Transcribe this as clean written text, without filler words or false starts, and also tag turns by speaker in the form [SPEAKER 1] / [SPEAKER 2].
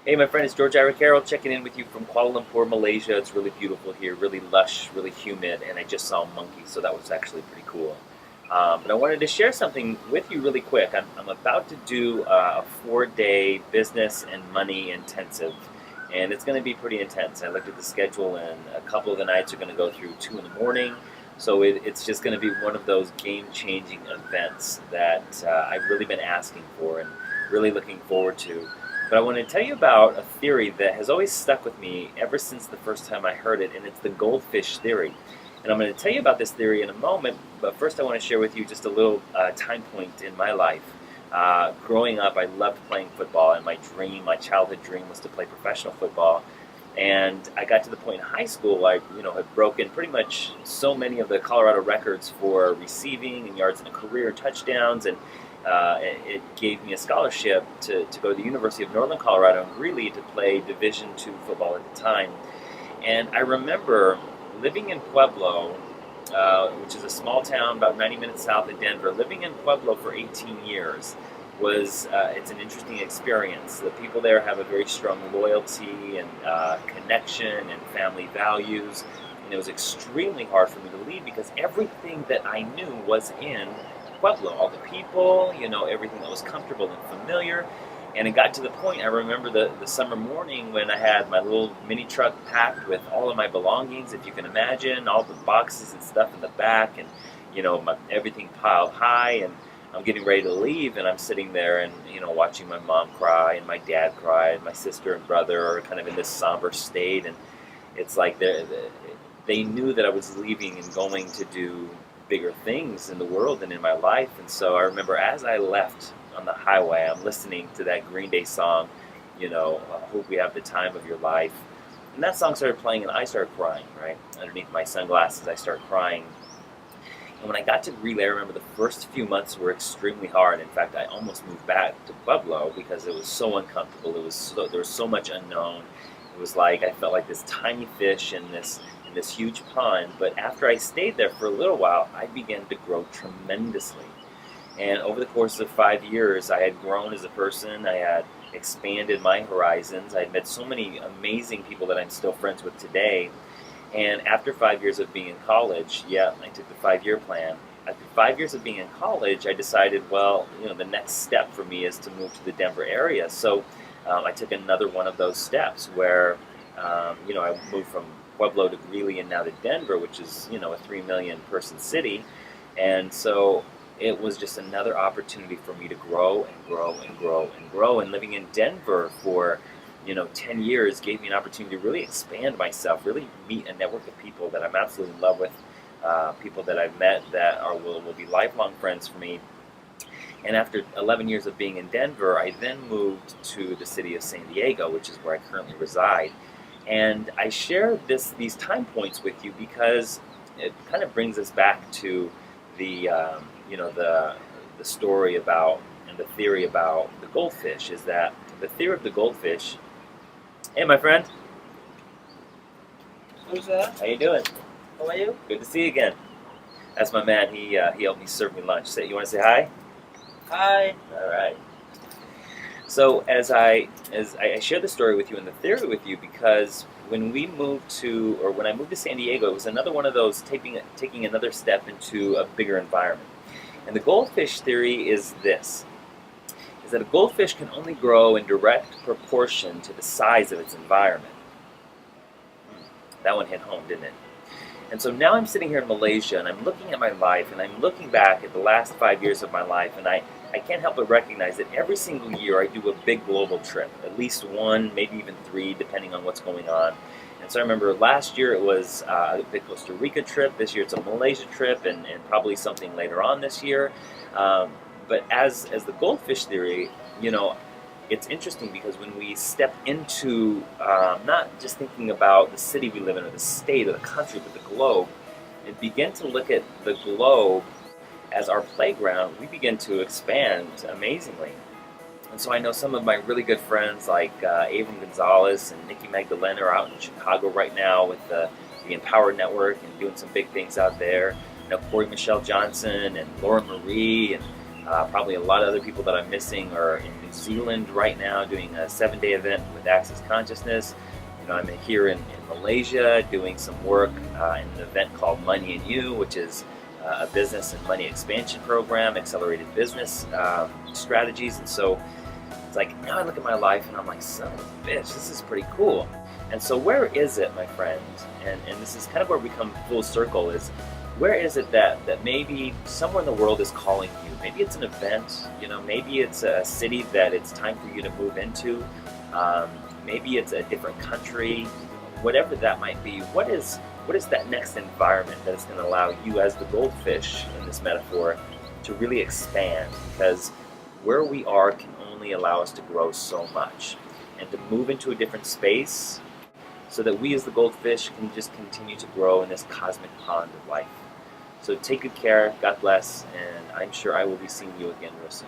[SPEAKER 1] Hey, my friend, it's George Carroll checking in with you from Kuala Lumpur, Malaysia. It's really beautiful here, really lush, really humid, and I just saw monkeys, so that was actually pretty cool. But I wanted to share something with you really quick. I'm about to do a 4-day business and money intensive, and it's going to be pretty intense. I looked at the schedule, and a couple of the nights are going to go through 2 in the morning. So it's just going to be one of those game-changing events that I've really been asking for and really looking forward to. But I want to tell you about a theory that has always stuck with me ever since the first time I heard it, and it's the Goldfish Theory. And I'm going to tell you about this theory in a moment, but first I want to share with you just a little time point in my life. Growing up, I loved playing football, and my childhood dream was to play professional football. And I got to the point in high school, had broken pretty much so many of the Colorado records for receiving and yards in a career, touchdowns, and it gave me a scholarship to go to the University of Northern Colorado and really to play Division II football at the time. And I remember living in Pueblo, which is a small town about 90 minutes south of Denver. Living in Pueblo for 18 years was it's an interesting experience. The people there have a very strong loyalty and connection and family values. And it was extremely hard for me to leave because everything that I knew was in Pueblo. All the people, everything that was comfortable and familiar. And it got to the point, I remember the summer morning when I had my little mini truck packed with all of my belongings, if you can imagine, all the boxes and stuff in the back, and everything piled high, and I'm getting ready to leave, and I'm sitting there and watching my mom cry and my dad cry, and my sister and brother are kind of in this somber state, and it's like they knew that I was leaving and going to do bigger things in the world and in my life. And so I remember as I left on the highway, I'm listening to that Green Day song, I hope we have the time of your life. And that song started playing and I started crying, right? Underneath my sunglasses, I started crying. And when I got to Greeley, I remember the first few months were extremely hard. In fact, I almost moved back to Pueblo because it was so uncomfortable. There was so much unknown. It was like I felt like this tiny fish in this huge pond. But after I stayed there for a little while, I began to grow tremendously. And over the course of 5 years, I had grown as a person. I had expanded my horizons. I had met so many amazing people that I'm still friends with today. And after 5 years of being in college, I took the 5-year plan. After 5 years of being in college, I decided, well, the next step for me is to move to the Denver area. So I took another one of those steps where, I moved from Pueblo to Greeley and now to Denver, which is, a 3 million person city. And so it was just another opportunity for me to grow and grow and grow and grow. And living in Denver for 10 years gave me an opportunity to really expand myself, really meet a network of people that I'm absolutely in love with, people that I've met that will be lifelong friends for me. And after 11 years of being in Denver, I then moved to the city of San Diego, which is where I currently reside. And I share these time points with you because it kind of brings us back to the the story about and the theory about the goldfish. Is that the theory of the goldfish? Hey, my friend.
[SPEAKER 2] Who's that?
[SPEAKER 1] How you doing?
[SPEAKER 2] How are you?
[SPEAKER 1] Good to see you again. That's my man. He helped me serve me lunch. You want to say hi?
[SPEAKER 2] Hi.
[SPEAKER 1] All right. So as I share the story with you and the theory with you, because when I moved to San Diego, it was another one of those taking another step into a bigger environment. And the goldfish theory is this: is that a goldfish can only grow in direct proportion to the size of its environment. That one hit home, didn't it? And so now I'm sitting here in Malaysia and I'm looking at my life and I'm looking back at the last 5 years of my life, and I can't help but recognize that every single year I do a big global trip, at least one, maybe even three, depending on what's going on. And so I remember last year it was a big Costa Rica trip, this year it's a Malaysia trip, and probably something later on this year. But as the goldfish theory, it's interesting because when we step into not just thinking about the city we live in or the state or the country, but the globe, and begin to look at the globe as our playground, we begin to expand amazingly. And so I know some of my really good friends like Avon Gonzalez and Nikki Magdalena are out in Chicago right now with the Empower Network and doing some big things out there. Corey Michelle Johnson and Laura Marie and Probably a lot of other people that I'm missing are in New Zealand right now doing a 7-day event with Access Consciousness. I'm here in Malaysia doing some work in an event called Money and You, which is a business and money expansion program, accelerated business strategies. And so it's like, now I look at my life and I'm like, son of a bitch, this is pretty cool. And so where is it, my friend? And this is kind of where we come full circle is, where is it that maybe somewhere in the world is calling you? Maybe it's an event, maybe it's a city that it's time for you to move into. Maybe it's a different country, whatever that might be. What is that next environment that is going to allow you as the goldfish in this metaphor to really expand? Because where we are can only allow us to grow so much, and to move into a different space so that we as the goldfish can just continue to grow in this cosmic pond of life. So take good care, God bless, and I'm sure I will be seeing you again real soon.